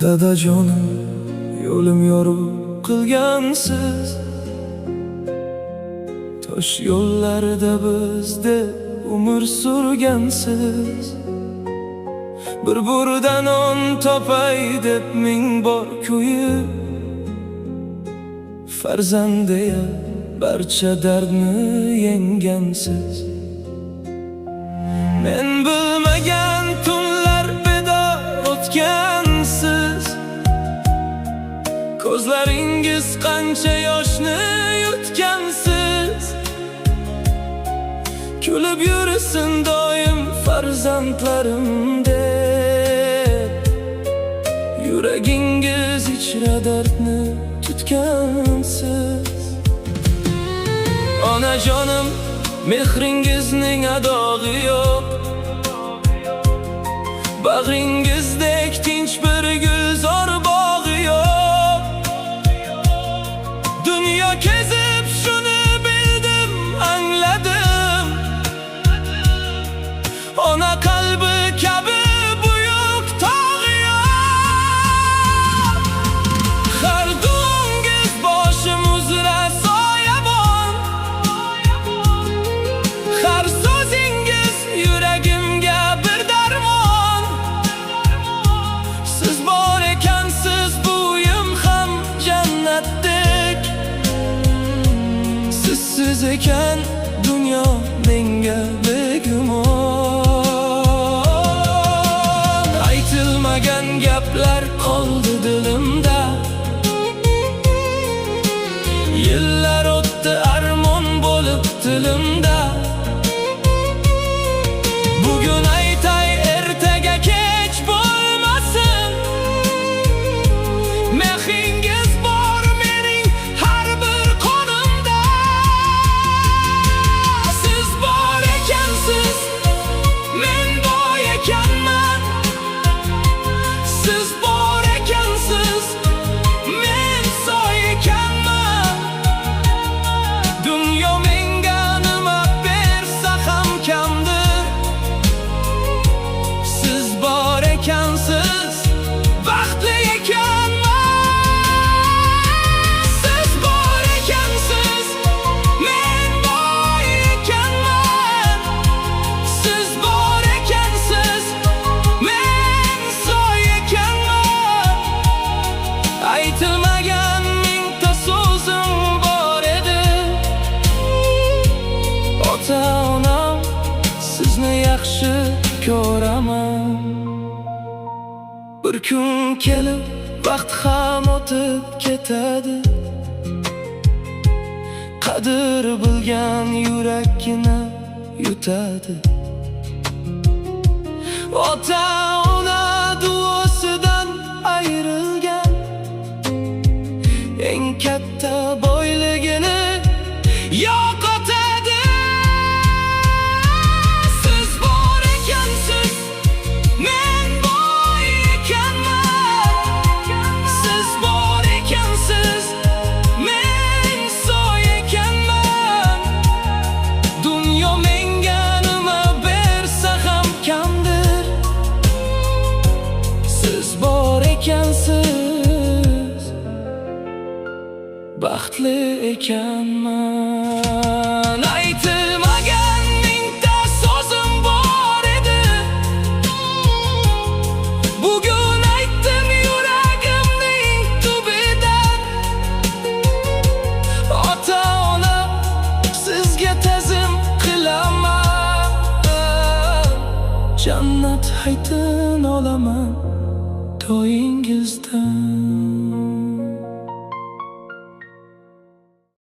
Dadajonim, yo'lim yorug' qilgansiz. Tosh yo'llarda bizda umr surgansiz. Bir burdan non topay deb ming bor ko'yib, farzand deya barcha dardni yenggansiz. Men bilmagan tunlar bedor o'tgansiz. Ko'zlaringiz qancha yoshni yutgansiz. Kulib yursin doim farzandlarim deb, yuragingiz ichra dardni tutgansiz. Onajonim, mehringizning adog'i yo'q. Bag'ringizdek tinch bir gulzor bog'i yo'q. Dunyo kezib shuni bildim, angladim. Ona qalbi kabi buyuk tog'i yo'q. Har dungiz boshim uzra soyabon. Har so'zingiz yuragimga bir darmon. Siz bor ekansiz, bu uyim ham jannatdek. Sizsiz ekan dunyo menga begumon. Aytilmagan gaplar qoldi dilimda. Yillar o'tdi, armon bo'lib tilimda. Bugun aytay, ertaga kech bo'lmasin. Mehringiz bor mening har bir qonimda. Siz bor ekansiz, men boy ekanman. Siz bor ekansiz, men soy ekanman. Dunyo menga nima bersa ham kamdir. Siz bor ekansiz, baxtli ekanman. Siz bor ekansiz, men boy ekanman. Siz bor ekansiz, men soy ekanman. Aytilmagan mingta so'zim bor edi. Ota-onam, sizni yaxshi ko'raman. Bir kun kelib, vaqt ham o'tib ketadi. Qadr bilgan yurakkina yutadi. Ota-ona duosidan ayrilgan eng katta boyligini yo'qotadi. Siz bor ekansiz, men boy ekanman. Siz bor ekansiz, men soy ekanman. Dunyo menga nima bersa ham kamdir. Siz bor ekansiz, baxtli ekanman. Aytilmagan mingta so'zim bor edi. Bugun aytdim yuragimning tubidan. Ota-ona, sizga ta'zim qilaman. Jannat haytin olaman to'yingizdan.